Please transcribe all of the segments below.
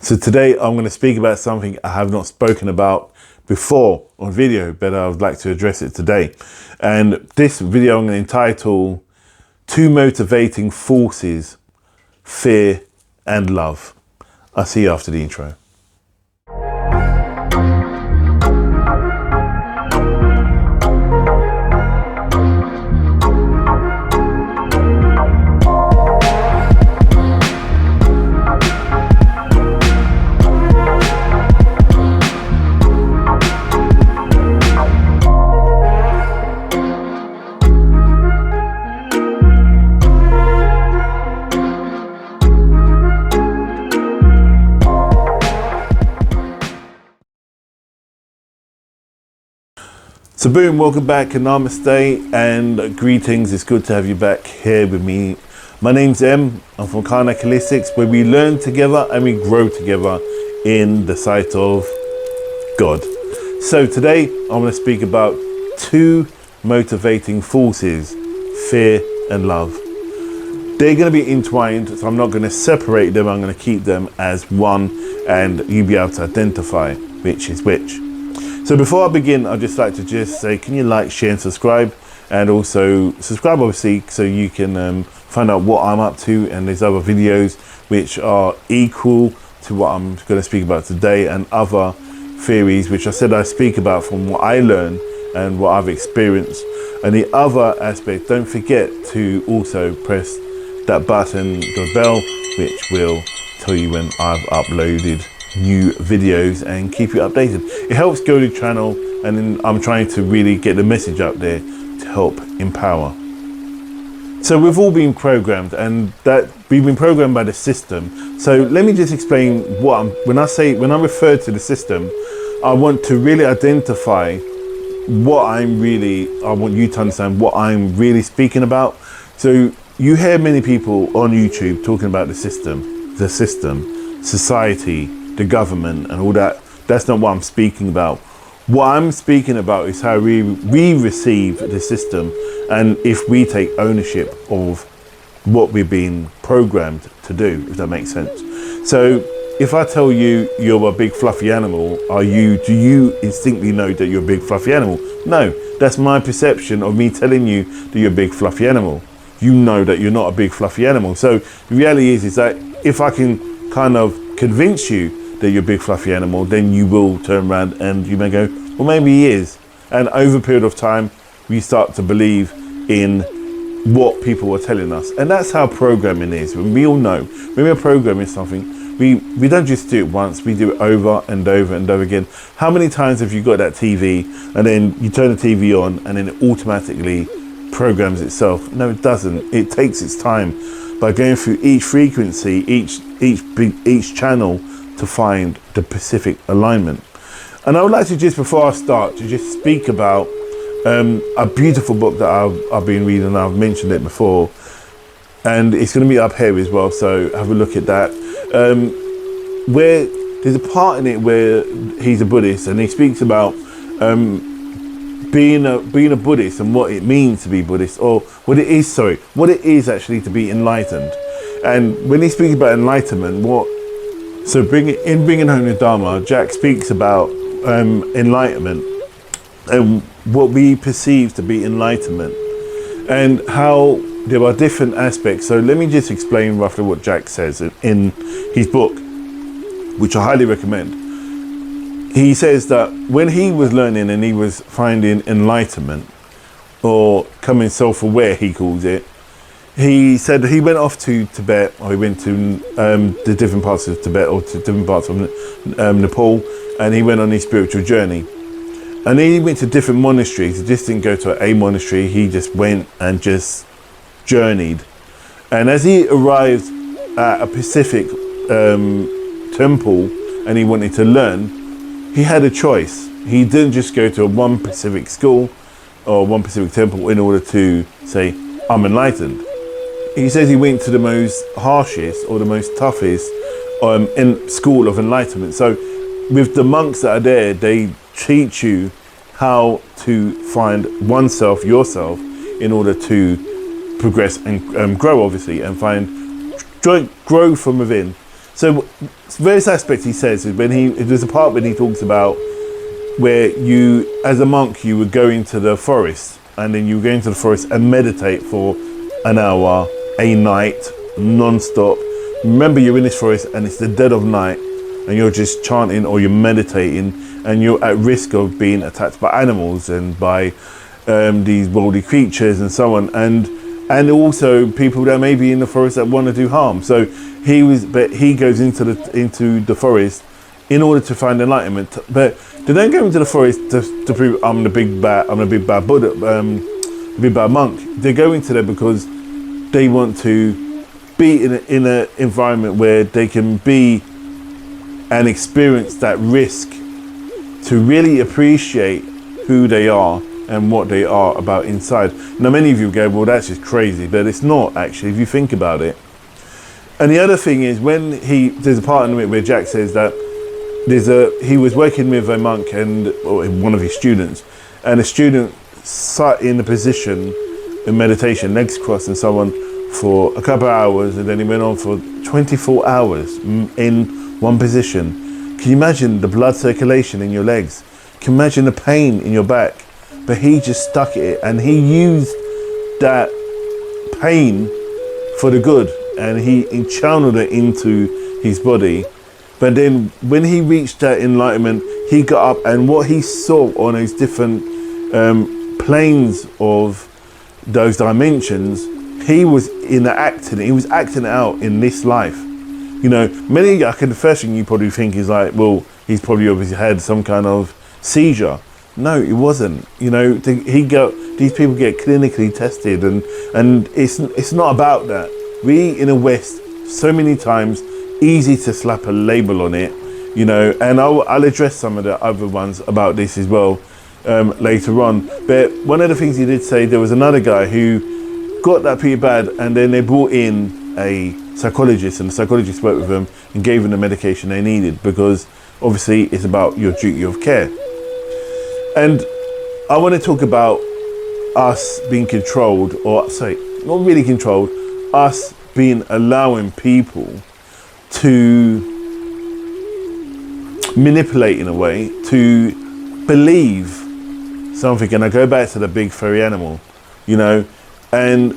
So today I'm going to speak about something I have not spoken about before on video, but I would like to address it today. And this video I'm going to entitle Two Motivating Forces, Fear and Love. I'll see you after the intro. So boom, welcome back and namaste and greetings. It's good to have you back here with me. My name's Em. I'm from Karnak Holistics, where we learn together and we grow together in the sight of God. So today I'm going to speak about two motivating forces, fear and love. They're going to be entwined, so I'm not going to separate them. I'm going to keep them as one and you'll be able to identify which is which. So before I begin, I'd just like to say, can you like, share and subscribe? And also subscribe obviously so you can find out what I'm up to, and there's other videos which are equal to what I'm going to speak about today, and other theories which I said I speak about from what I learned and what I've experienced. And the other aspect, don't forget to also press that button, the bell, which will tell you when I've uploaded new videos and keep you updated. It helps grow the channel, and then I'm trying to really get the message out there to help empower. So we've all been programmed, and that we've been programmed by the system. So let me just explain what when I refer to the system, I want to really identify what I want you to understand what I'm really speaking about. So you hear many people on YouTube talking about the system, society, the government and all that. That's not what I'm speaking about. What I'm speaking about is how we receive the system, and if we take ownership of what we've been programmed to do, if that makes sense. So if I tell you you're a big fluffy animal, do you instinctally know that you're a big fluffy animal? No, that's my perception of me telling you that you're a big fluffy animal. You know that you're not a big fluffy animal. So the reality is that if I can kind of convince you that you're a big fluffy animal, then you will turn around and you may go, well, maybe he is. And over a period of time, we start to believe in what people are telling us. And that's how programming is. We all know when we're programming something, we don't just do it once, we do it over and over and over again. How many times have you got that TV and then you turn the TV on and then it automatically programs itself? No, it doesn't. It takes its time by going through each frequency, each channel, to find the specific alignment. And I would like to just, before I start, to just speak about a beautiful book that I've been reading. I've mentioned it before, and it's going to be up here as well, so have a look at that. Where there's a part in it where he's a Buddhist, and he speaks about being a Buddhist and what it means to be Buddhist, or what it is actually to be enlightened. And when he speaks about enlightenment, bringing home the Dharma, Jack speaks about enlightenment and what we perceive to be enlightenment, and how there are different aspects. So let me just explain roughly what Jack says in his book, which I highly recommend. He says that when he was learning and he was finding enlightenment, or coming self-aware, he calls it, he said he went off to Tibet, or he went to the different parts of Tibet, or to different parts of Nepal, and he went on his spiritual journey. And then he went to different monasteries. He just didn't go to a monastery, he just went and just journeyed. And as he arrived at a specific temple and he wanted to learn, he had a choice. He didn't just go to one specific school or one specific temple in order to say, I'm enlightened. He says he went to the most harshest or the most toughest in school of enlightenment. So with the monks that are there, they teach you how to find oneself, yourself, in order to progress and grow, obviously, and grow from within. So various aspects he says, there's a part when he talks about where you, as a monk, you would go into the forest, and then you would go into the forest and meditate for an hour, a night, non-stop. Remember, you're in this forest and it's the dead of night, and you're just chanting or you're meditating, and you're at risk of being attacked by animals and by these worldly creatures and so on, and also people that may be in the forest that want to do harm. So he goes into the forest in order to find enlightenment, but they don't go into the forest to prove I'm the big bad Buddha, big bad monk. They go into there because they want to be in an environment where they can be and experience that risk, to really appreciate who they are and what they are about inside. Now, many of you go, well, that's just crazy, but it's not actually, if you think about it. And the other thing is, when there's a part in it where Jack says that he was working with a monk or one of his students, and a student sat in a position in meditation, legs crossed and so on, for a couple of hours, and then he went on for 24 hours in one position. Can you imagine the blood circulation in your legs? Can you imagine the pain in your back? But he just stuck at it, and he used that pain for the good, and he channeled it into his body. But then when he reached that enlightenment, he got up, and what he saw on those different planes of those dimensions, he was acting out in this life. You know, the first thing you probably think is like, well, he's probably obviously had some kind of seizure. No, it wasn't. You know, these people get clinically tested, and it's not about that. We in the West, so many times, easy to slap a label on it, you know, and I'll address some of the other ones about this as well later on. But one of the things he did say, there was another guy who got that pretty bad, and then they brought in a psychologist, and the psychologist worked with them and gave them the medication they needed, because obviously it's about your duty of care. And I want to talk about us being controlled, or sorry, not really controlled, us being allowing people to manipulate in a way, to believe something. And I go back to the big furry animal, you know, and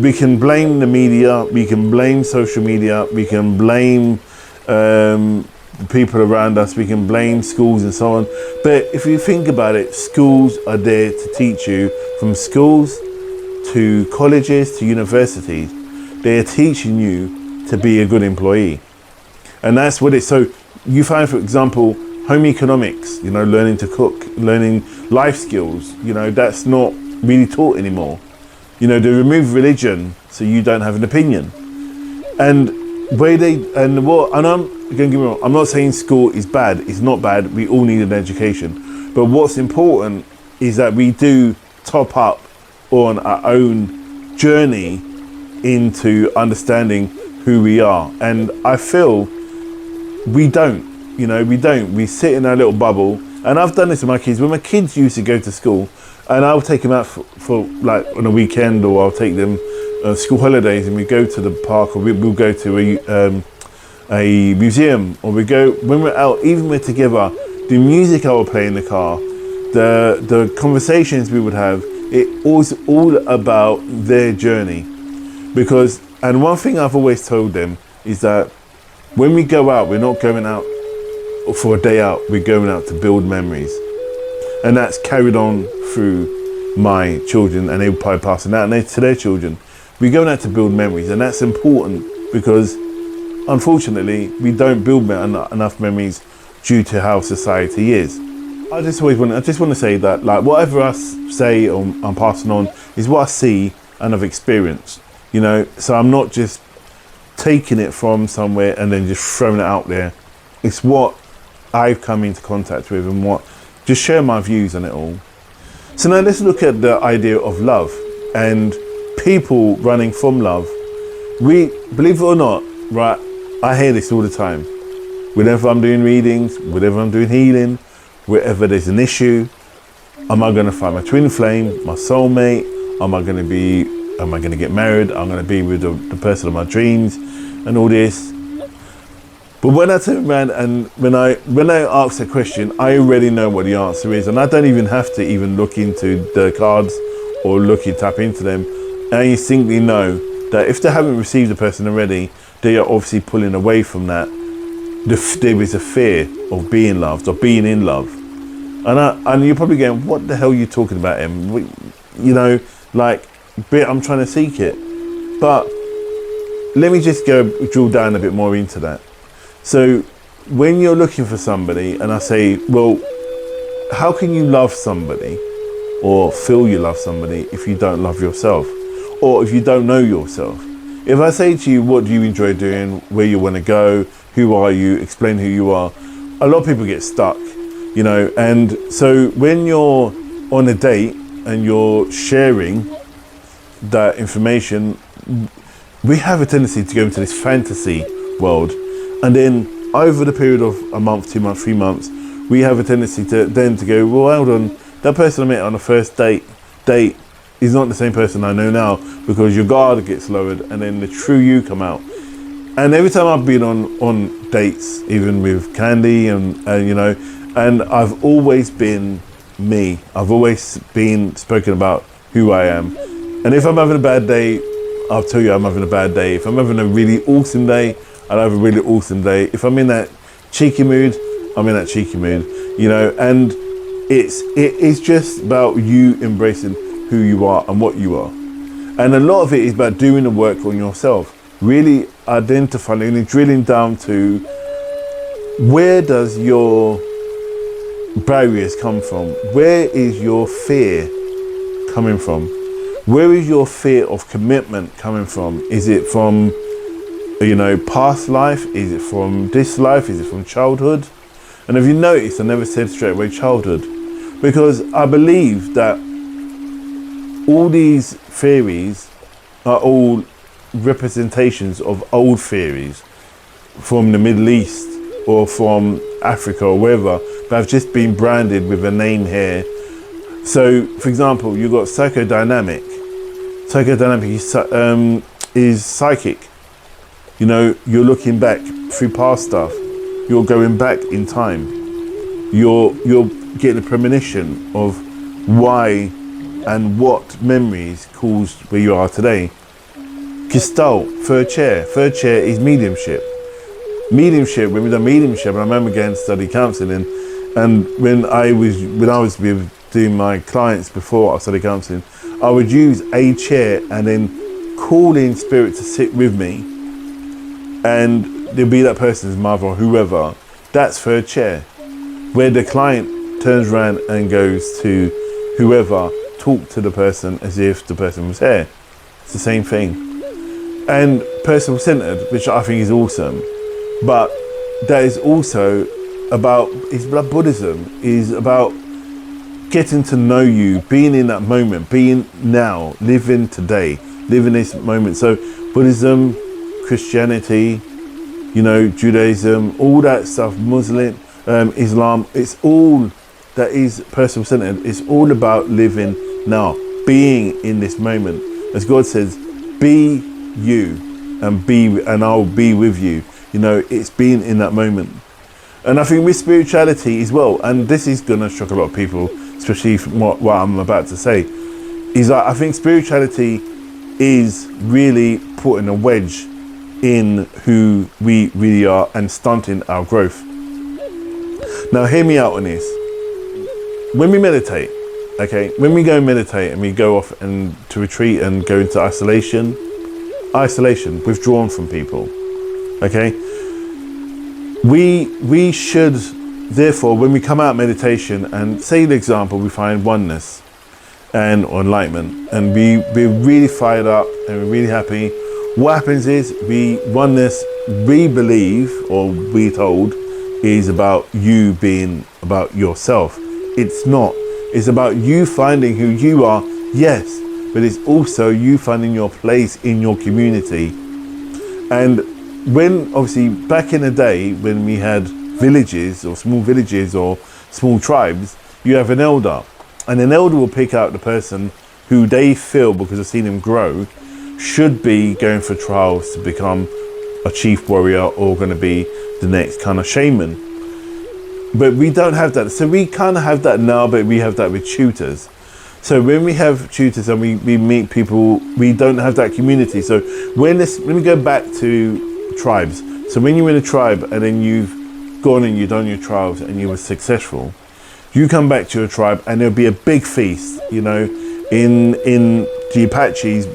we can blame the media, we can blame social media, we can blame the people around us, we can blame schools and so on. But if you think about it, schools are there to teach you, from schools to colleges to universities. They are teaching you to be a good employee. And that's what it's, so you find, for example, home economics, you know, learning to cook, learning life skills, you know, that's not really taught anymore. You know, they remove religion so you don't have an opinion. And I'm don't get me wrong, I'm not saying school is bad, it's not bad, we all need an education. But what's important is that we do top up on our own journey into understanding who we are. And I feel we don't. We sit in our little bubble. And I've done this with my kids. When my kids used to go to school, and I'll take them out for like on a weekend, or I'll take them school holidays, and we go to the park, or we'll go to a museum, or we go, when we're out, even we're together, the music I would play in the car, the conversations we would have, it was all about their journey. Because, and one thing I've always told them is that when we go out, we're not going out for a day out, we're going out to build memories. And that's carried on through my children, and they'll probably pass it out to their children. We're going out to build memories, and that's important, because unfortunately we don't build enough memories due to how society is. I just want to say that, like, whatever I say or I'm passing on is what I see and I've experienced, you know. So I'm not just taking it from somewhere and then just throwing it out there. It's what I've come into contact with, and just share my views on it all. So now let's look at the idea of love and people running from love. We, believe it or not, right, I hear this all the time. Whenever I'm doing readings, whenever I'm doing healing, wherever there's an issue, am I going to find my twin flame, my soulmate? Am I going to get married? I'm going to be with the person of my dreams and all this. But when I turn around and when I ask a question, I already know what the answer is, and I don't even have to even look into the cards or tap into them. I instinctively know that if they haven't received the person already, they are obviously pulling away from that. There is a fear of being loved or being in love, and you're probably going, "What the hell are you talking about, Em?" You know, like, but I'm trying to seek it. But let me just go drill down a bit more into that. So when you're looking for somebody, and I say, well, how can you love somebody or feel you love somebody if you don't love yourself, or if you don't know yourself? If I say to you, what do you enjoy doing, where you want to go, who are you, explain who you are, a lot of people get stuck, you know. And so when you're on a date and you're sharing that information, we have a tendency to go into this fantasy world, and then over the period of a month, 2 months, 3 months, we have a tendency to go, well, hold on, that person I met on the first date is not the same person I know now, because your guard gets lowered and then the true you come out. And every time I've been on dates, even with Candy and you know, and I've always been me. I've always been spoken about who I am. And if I'm having a bad day, I'll tell you I'm having a bad day. If I'm having a really awesome day, I'll have a really awesome day. If I'm in that cheeky mood, I'm in that cheeky mood, you know. And it's just about you embracing who you are and what you are. And a lot of it is about doing the work on yourself, really identifying and drilling down to where does your barriers come from? Where is your fear coming from? Where is your fear of commitment coming from? Is it from, you know, past life? Is it from this life? Is it from childhood? And if you notice, I never said straight away childhood, because I believe that all these theories are all representations of old theories from the Middle East or from Africa or wherever, but have just been branded with a name here. So, for example, you've got psychodynamic. Psychodynamic is psychic. You know, you're looking back through past stuff. You're going back in time. You're getting a premonition of why and what memories caused where you are today. Gestalt, third chair. Third chair is mediumship. Mediumship, when we done mediumship, I remember going to study counselling, and when I was doing my clients before I studied counselling, I would use a chair and then call in spirit to sit with me, and there'll be that person's mother or whoever. That's third chair, where the client turns around and goes to whoever, talk to the person as if the person was here. It's the same thing. And personal centered, which I think is awesome, but that is also about, Buddhism is about getting to know you, being in that moment, being now, living today, living this moment. So Buddhism, Christianity, you know, Judaism, all that stuff, Muslim, Islam, it's all that is personal centered. It's all about living now, being in this moment. As God says, be you and I'll be with you. You know, it's being in that moment. And I think with spirituality as well, and this is going to shock a lot of people, especially from what I'm about to say, is that I think spirituality is really putting a wedge in who we really are and stunting our growth. Now, hear me out on this. When we meditate, okay, when we go and meditate and we go off and to retreat and go into isolation, withdrawn from people, okay, we should therefore, when we come out of meditation and say the example, we find oneness and enlightenment, and we're really fired up and we're really happy, what happens is oneness, we believe or we're told, is about you being about yourself. It's not. It's about you finding who you are, yes, but it's also you finding your place in your community. And when, obviously, back in the day, when we had villages or small tribes, you have an elder, and an elder will pick out the person who they feel, because they've seen him grow, should be going for trials to become a chief warrior or going to be the next kind of shaman. But we don't have that. So we kind of have that now, but we have that with tutors. So when we have tutors and we meet people, we don't have that community. So when we go back to tribes. So when you're in a tribe and then you've gone and you've done your trials and you were successful, you come back to your tribe and there'll be a big feast. You know, in the Apaches,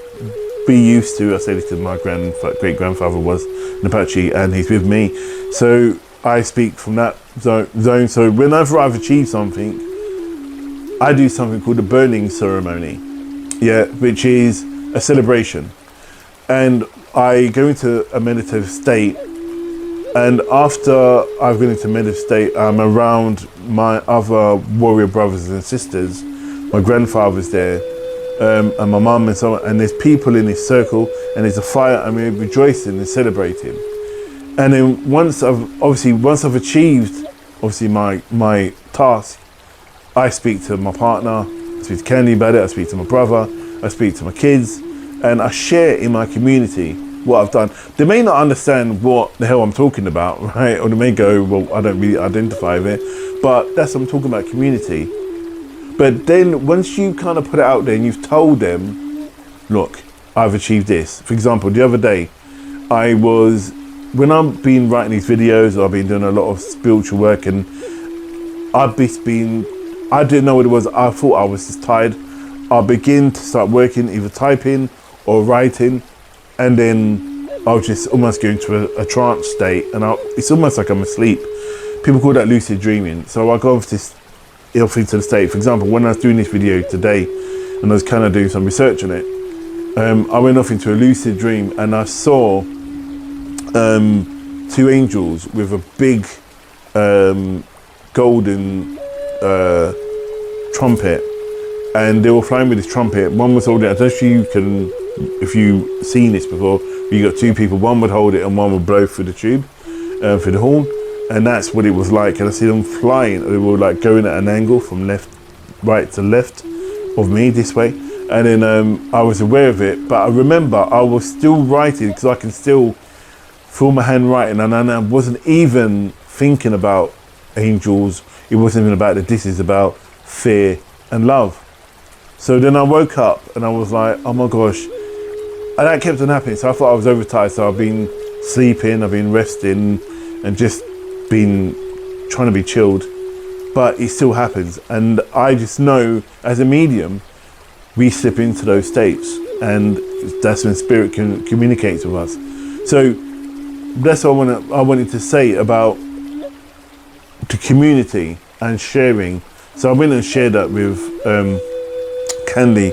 we used to, I say this to my great grandfather was an Apache and he's with me. So I speak from that zone. So whenever I've achieved something, I do something called a burning ceremony, which is a celebration. And I go into a meditative state. And after I've gone into meditative state, I'm around my other warrior brothers and sisters. My grandfather's there, and my mum and so on. And there's people in this circle, and there's a fire, and we're rejoicing and celebrating. And then once I've achieved, my task, I speak to my partner, I speak to Candy about it, I speak to my brother, I speak to my kids, and I share in my community what I've done. They may not understand what the hell I'm talking about, right? Or they may go, well, I don't really identify with it, but that's what I'm talking about, community. But then once you kind of put it out there and you've told them, look, I've achieved this. For example, the other day, when I've been writing these videos, I've been doing a lot of spiritual work, and I didn't know what it was. I thought I was just tired. I'll begin to start working, either typing or writing, and then I'll just almost go into a trance state, and it's almost like I'm asleep. People call that lucid dreaming. So I go off into the state. For example, when I was doing this video today, and I was kind of doing some research on it, I went off into a lucid dream, and I saw two angels with a big golden trumpet, and they were flying with this trumpet. One was holding it. I don't know if you've seen this before, you got two people, one would hold it and one would blow through the tube, through the horn, and that's what it was like. And I see them flying. They were like going at an angle from right to left of me this way, and then I was aware of it, but I remember I was still writing because I can still feel my hand writing, and I wasn't even thinking about angels. It wasn't even about this is about fear and love. So then I woke up and I was like, oh my gosh. And that kept on happening. So I thought I was overtired. So I've been sleeping, I've been resting, and just been trying to be chilled. But it still happens. And I just know as a medium, we slip into those states. And that's when spirit communicates with us. So that's what I wanted to say about the community and sharing. So I went and shared that with Candy,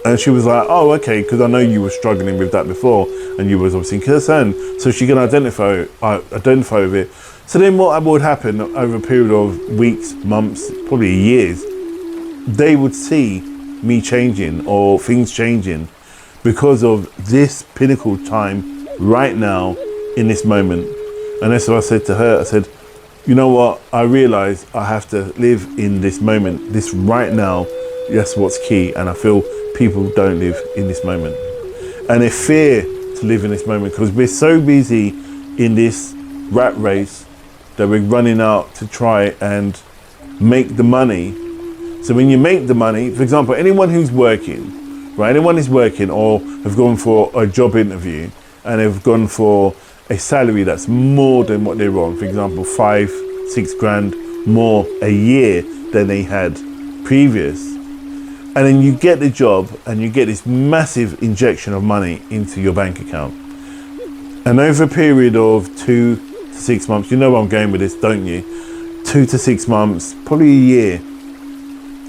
and she was like, oh, okay, because I know you were struggling with that before and you was obviously concerned, so she can identify with it. So then what would happen over a period of weeks, months, probably years, they would see me changing or things changing because of this pinnacle time right now in this moment. And that's what I said to her. I said, you know what, I realize I have to live in this moment, this right now. That's what's key. And I feel people don't live in this moment, and they fear to live in this moment because we're so busy in this rat race that we're running out to try and make the money. So when you make the money, for example, anyone who's working, right? Anyone who's working or have gone for a job interview and have gone for a salary that's more than what they're on, for example, 5-6 grand more a year than they had previous. And then you get the job and you get this massive injection of money into your bank account. And over a period of 2 to 6 months, you know where I'm going with this, don't you? 2 to 6 months, probably a year,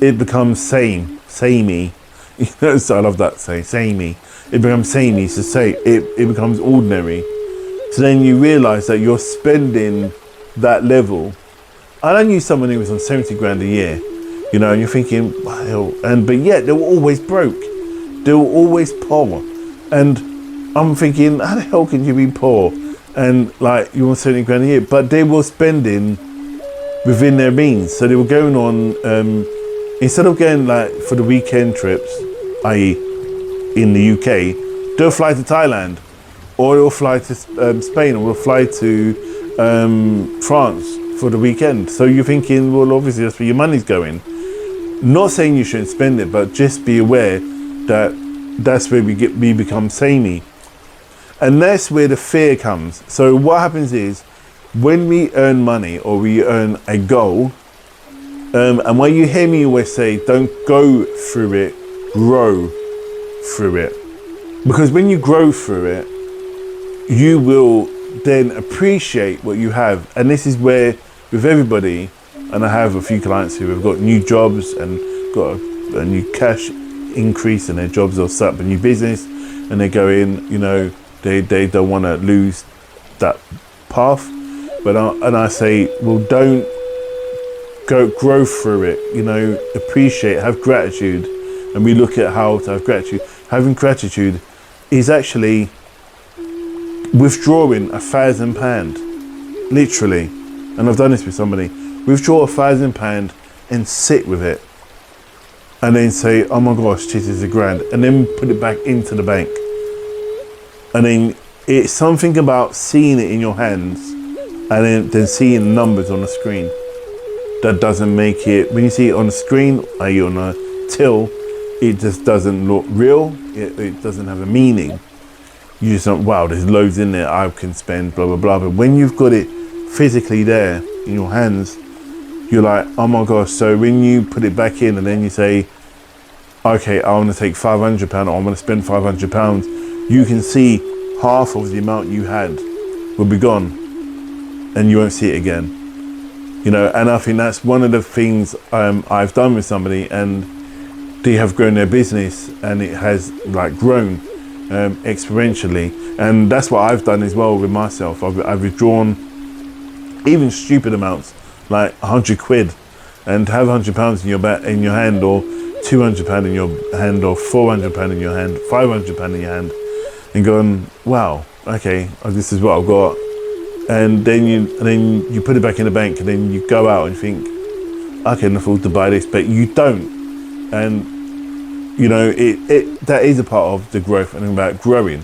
it becomes samey. You know, so I love that saying, samey. It becomes samey, so say it becomes ordinary. So then you realize that you're spending that level. I knew someone who was on 70 grand a year, you know, and you're thinking, well, but yet they were always broke. They were always poor. And I'm thinking, how the hell can you be poor? And like, you want 70 grand a year, but they were spending within their means. So they were going on, instead of going like for the weekend trips, i.e. in the UK, they'll fly to Thailand. or they'll fly to Spain, or they'll fly to France for the weekend. So you're thinking, well, obviously that's where your money's going. Not saying you shouldn't spend it, but just be aware that that's where we become samey. And that's where the fear comes. So what happens is, when we earn money or we earn a goal, and when you hear me always say, don't go through it, grow through it. Because when you grow through it, you will then appreciate what you have. And this is where, with everybody, and I have a few clients who have got new jobs and got a new cash increase in their jobs, or set up a new business, and they go in, you know, they don't want to lose that path. But I say, well, don't grow through it, you know, appreciate, have gratitude. And we look at how to have gratitude. Having gratitude is actually withdrawing £1,000, literally. And I've done this with somebody. Withdraw £1,000 and sit with it, and then say, oh my gosh, this is £1,000, and then put it back into the bank. And then it's something about seeing it in your hands, and then seeing numbers on the screen. That doesn't make it, when you see it on the screen, i.e. on a till, it just doesn't look real. It doesn't have a meaning. You just think, wow, there's loads in there I can spend, blah, blah, blah. But when you've got it physically there in your hands, you're like, oh my gosh. So when you put it back in and then you say, okay, I want to take £500 or I'm going to spend £500, you can see half of the amount you had will be gone and you won't see it again. You know, and I think that's one of the things I've done with somebody, and they have grown their business, and it has like grown exponentially. And that's what I've done as well with myself. I've withdrawn even stupid amounts, like £100, and have £100 in your hand, or £200 in your hand, or £400 in your hand, £500 in your hand, and going, wow, okay, this is what I've got. And then you put it back in the bank, and then you go out and think, I can afford to buy this, but you don't. And you know, that is a part of the growth and about growing.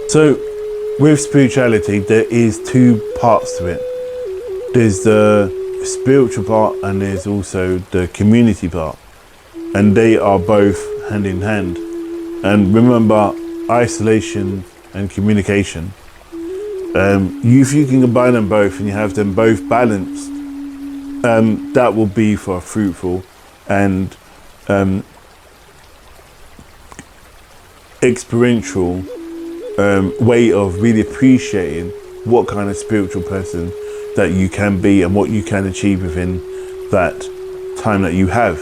So with spirituality, there is two parts to it. There's the spiritual part, and there's also the community part, and they are both hand in hand. And remember, isolation and communication, if you can combine them both and you have them both balanced, that will be for a fruitful and experiential way of really appreciating what kind of spiritual person that you can be and what you can achieve within that time that you have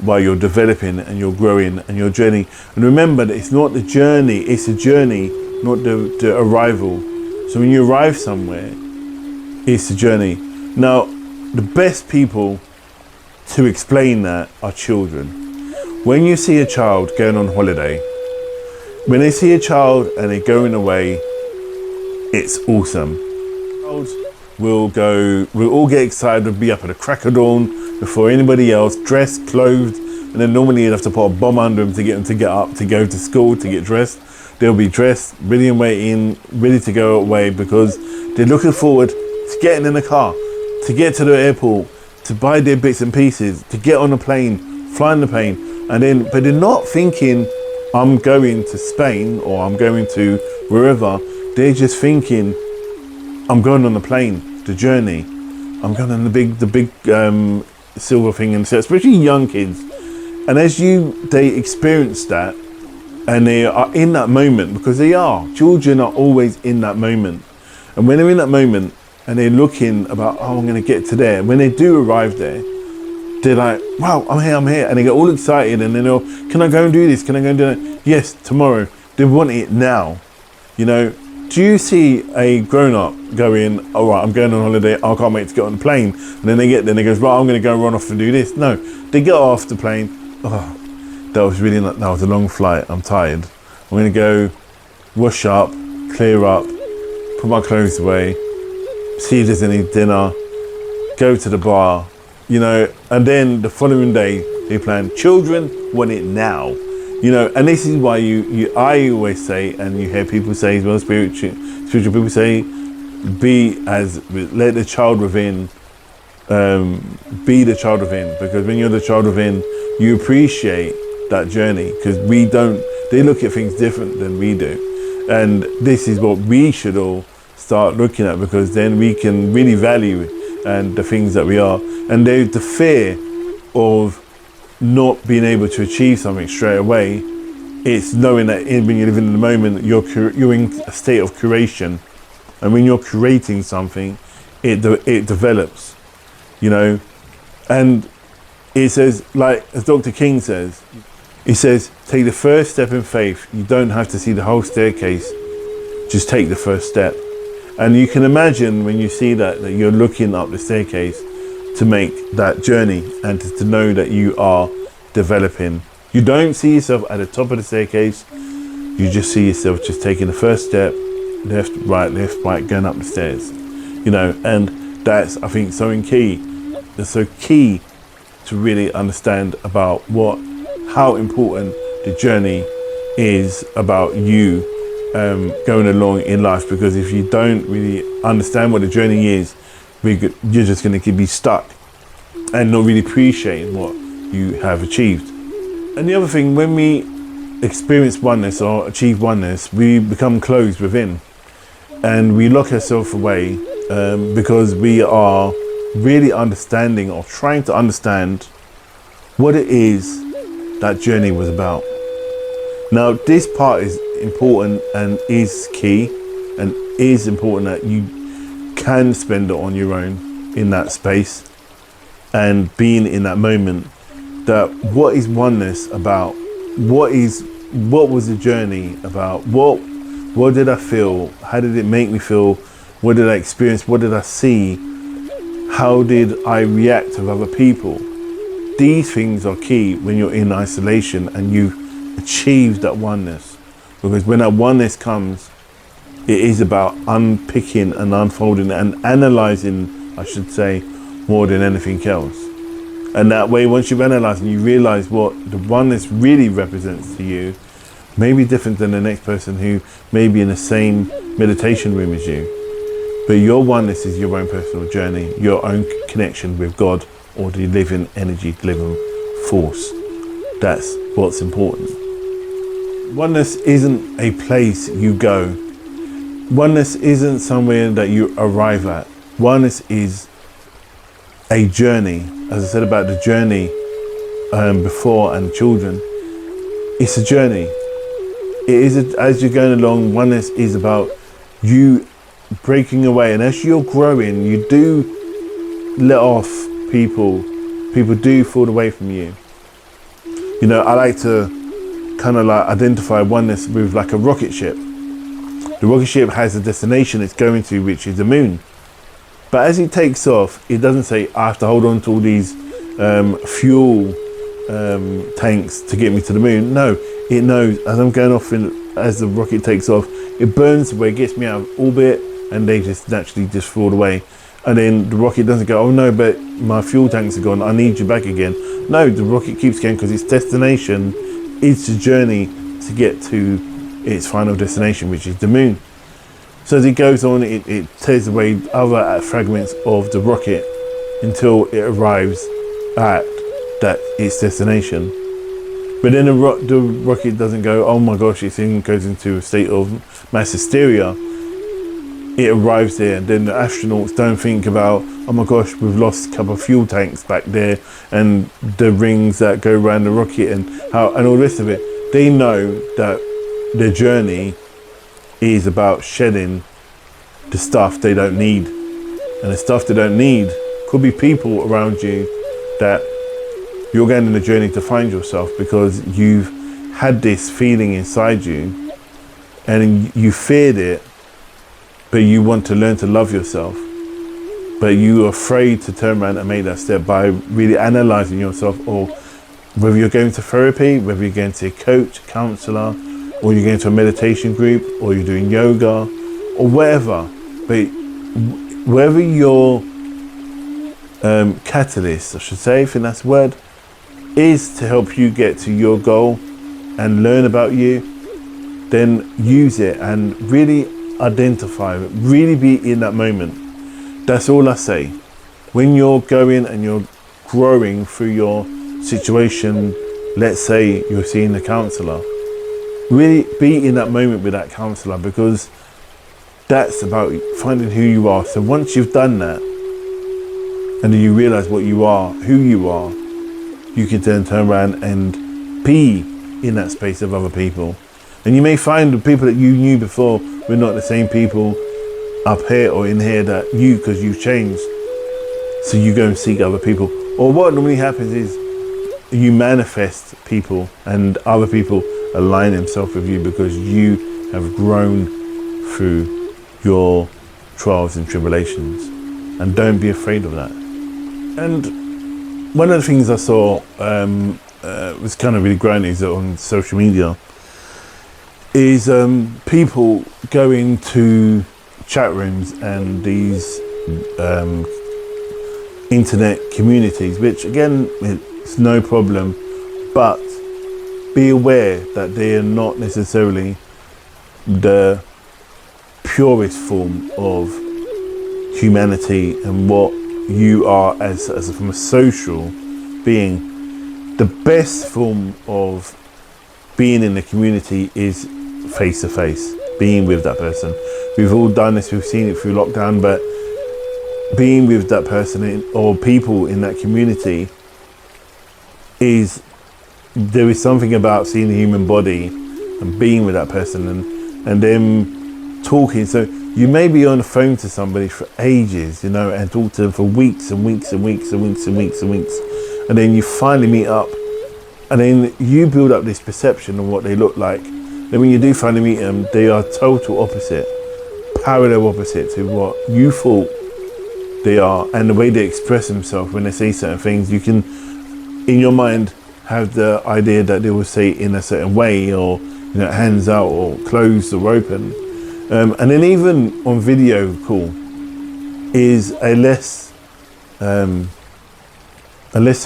while you're developing and you're growing and your journey. And remember that it's not the journey, it's a journey, not the arrival. So when you arrive somewhere, it's a journey. Now, the best people to explain that are children. When you see a child going on holiday, when they see a child and they're going away, it's awesome. We'll all get excited, we'll be up at the crack of dawn before anybody else, dressed, clothed, and then normally you'd have to put a bomb under them to get them to get up, to go to school, to get dressed. They'll be dressed, ready and waiting, ready to go away, because they're looking forward to getting in the car, to get to the airport, to buy their bits and pieces, to get on a plane, fly on the plane, but they're not thinking, I'm going to Spain or I'm going to wherever. They're just thinking, I'm going on the plane, the journey. I'm going on the big silver thing, and so especially young kids. And as they experience that, and they are in that moment, because children are always in that moment. And when they're in that moment and they're looking about, oh, I'm going to get to there. When they do arrive there, they're like, wow, I'm here. And they get all excited, and then they'll, can I go and do this? Can I go and do that? Yes, tomorrow. They want it now. You know, do you see a grown-up going, all right, I'm going on holiday, I can't wait to get on the plane. And then they get there and they go, right, I'm going to go run off and do this. No, they get off the plane. Oh, that was a long flight. I'm tired. I'm going to go wash up, clear up, put my clothes away, see if there's any dinner, go to the bar, you know, and then the following day they plan. Children want it now. You know, and this is why I always say, and you hear people say as well, spiritual people say, let the child within, be the child within, because when you're the child within, you appreciate that journey, because they look at things different than we do. And this is what we should all start looking at, because then we can really value and the things that we are. And there's the fear of not being able to achieve something straight away. It's knowing that when you're living in the moment, you're in a state of creation, and when you're creating something, it develops, you know. And it says, like as Dr. King says, he says, take the first step in faith. You don't have to see the whole staircase, just take the first step. And you can imagine when you see that you're looking up the staircase to make that journey, and to know that you are developing. You don't see yourself at the top of the staircase, you just see yourself just taking the first step, left, right, going up the stairs, you know. And that's, I think, so key. It's so key to really understand about how important the journey is about you going along in life. Because if you don't really understand what the journey is, you're just going to be stuck and not really appreciating what you have achieved. And the other thing, when we experience oneness or achieve oneness, we become closed within, and we lock ourselves away because we are really understanding or trying to understand what it is that journey was about. Now, this part is important and is key, and is important that you can spend it on your own in that space and being in that moment. That what is oneness about? What was the journey about? What did I feel? How did it make me feel? What did I experience? What did I see? How did I react with other people? These things are key when you're in isolation and you've achieved that oneness. Because when that oneness comes, it is about unpicking and unfolding and analyzing, I should say, more than anything else. And that way, once you've analyzed and you realize what the oneness really represents to you, may be different than the next person who may be in the same meditation room as you. But your oneness is your own personal journey, your own connection with God, or the living energy, the living force. That's what's important. Oneness isn't a place you go. Oneness isn't somewhere that you arrive at. Oneness is a journey. As I said about the journey before and children, it's a journey. It is as you're going along. Oneness is about you breaking away, and as you're growing, you do let off people. People do fall away from you. You know, I like to kind of like identify oneness with like a rocket ship. The rocket ship has a destination it's going to, which is the moon. But as it takes off, it doesn't say, I have to hold on to all these fuel tanks to get me to the moon. No, it knows as I'm going off, as the rocket takes off, it burns away, gets me out of orbit, and they just naturally just fall away. And then the rocket doesn't go, oh no, but my fuel tanks are gone, I need you back again. No, the rocket keeps going because its destination is the journey to get to its final destination, which is the moon. So as it goes on, it tears away other fragments of the rocket until it arrives at its destination. But then the rocket doesn't go, oh my gosh, it goes into a state of mass hysteria. It arrives there, and then the astronauts don't think about, oh my gosh, we've lost a couple of fuel tanks back there, and the rings that go around the rocket and all the rest of it. They know that their journey is about shedding the stuff they don't need. And the stuff they don't need could be people around you that you're going on a journey to find yourself, because you've had this feeling inside you and you feared it, but you want to learn to love yourself. But you're afraid to turn around and make that step by really analyzing yourself, or whether you're going to therapy, whether you're going to a coach, counselor, or you're going to a meditation group, or you're doing yoga, or whatever. But wherever your catalyst, I should say, I think that's the word, is to help you get to your goal, and learn about you, then use it and really identify, really be in that moment. That's all I say. When you're going and you're growing through your situation, let's say you're seeing a counsellor, really be in that moment with that counsellor, because that's about finding who you are. So once you've done that, and then you realise what you are, who you are, you can then turn around and be in that space of other people. And you may find the people that you knew before were not the same people up here or in here that you, because you've changed. So you go and seek other people. Or what normally happens is you manifest people and other people align themselves with you because you have grown through your trials and tribulations. And don't be afraid of that. And one of the things I saw was kind of really grinding on social media is people going to chat rooms and these internet communities, which again, it's no problem, but be aware that they are not necessarily the purest form of humanity and what you are as from a social being. The best form of being in the community is face to face, being with that person. We've all done this, we've seen it through lockdown, but being with that person or people in that community there is something about seeing the human body and being with that person and them talking. So you may be on the phone to somebody for ages, and talk to them for weeks and weeks and weeks and weeks and weeks and weeks, and then you finally meet up, and then you build up this perception of what they look like. Then when you do finally meet them, they are total opposite, parallel opposite to what you thought they are, and the way they express themselves when they say certain things. You can, in your mind, have the idea that they will say it in a certain way, or hands out or closed or open. And then even on video call is a less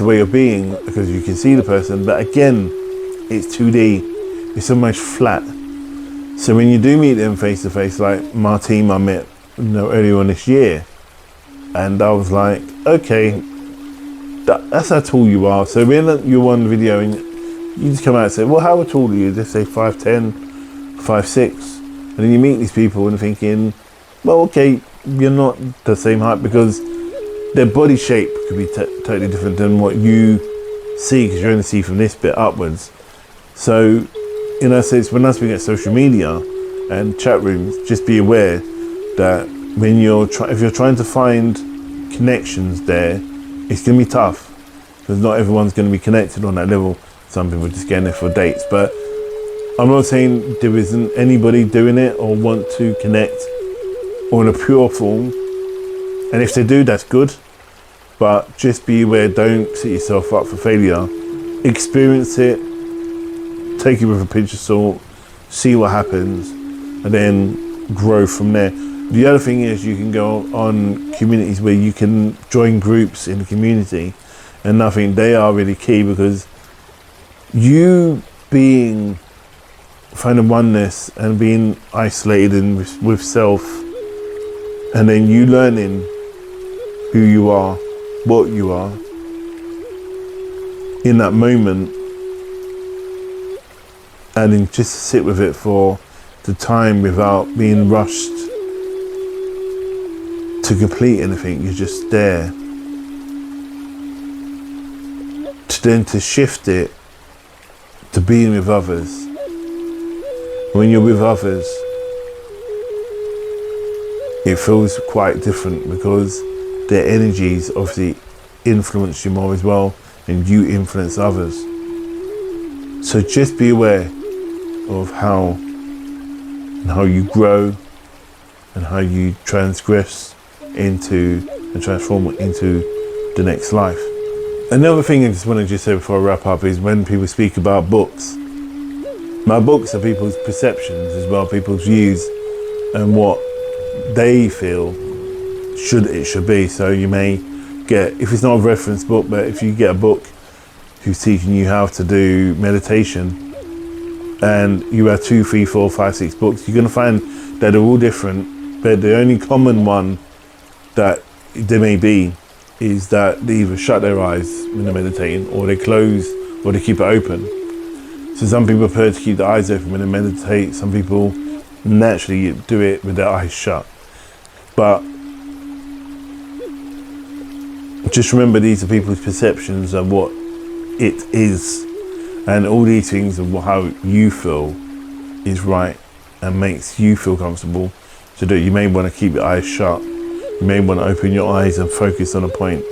way of being, because you can see the person, but again, it's 2D, it's almost flat. So when you do meet them face to face, like my team I met earlier on this year, and I was like, okay, that's how tall you are. So when you're on video and you just come out and say, well, how tall are you? Just say 5'10", 5'6", and then you meet these people and thinking, well, okay, you're not the same height, because their body shape could be totally different than what you see, because you only see from this bit upwards. So, so it's when I speak at social media and chat rooms, just be aware that when if you're trying to find connections there, it's going to be tough, because not everyone's going to be connected on that level. Some people are just getting there for dates, but I'm not saying there isn't anybody doing it or want to connect on a pure form, and if they do, that's good, but just be aware, don't set yourself up for failure. Experience it, take it with a pinch of salt, see what happens, and then grow from there. The other thing is you can go on communities where you can join groups in the community, and I think they are really key, because you finding oneness and being isolated and with self, and then you learning who you are, what you are in that moment, and then just sit with it for the time without being rushed to complete anything. You're just there to shift it to being with others. When you're with others, it feels quite different, because their energies obviously influence you more as well, and you influence others. So just be aware of how you grow and how you transgress into and transform into the next life. Another thing I just want to say before I wrap up is when people speak about books. My books are people's perceptions as well, people's views and what they feel it should be. So you may get, if it's not a reference book, but if you get a book who's teaching you how to do meditation, and you have 2, 3, 4, 5, 6 books, you're going to find that they're all different, but the only common one that there may be is that they either shut their eyes when they're meditating, or they close, or they keep it open. So some people prefer to keep their eyes open when they meditate. Some people naturally do it with their eyes shut. But just remember, these are people's perceptions of what it is, and all these things of how you feel is right and makes you feel comfortable. So that you may want to keep your eyes shut. You may want to open your eyes and focus on a point.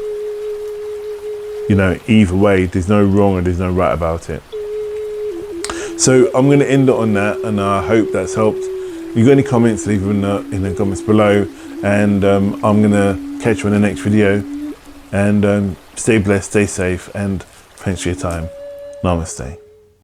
You know, either way, there's no wrong and there's no right about it. So I'm going to end it on that, and I hope that's helped. If you've got any comments, leave them in the comments below, and I'm going to catch you in the next video. And stay blessed, stay safe, and thanks for your time. Namaste.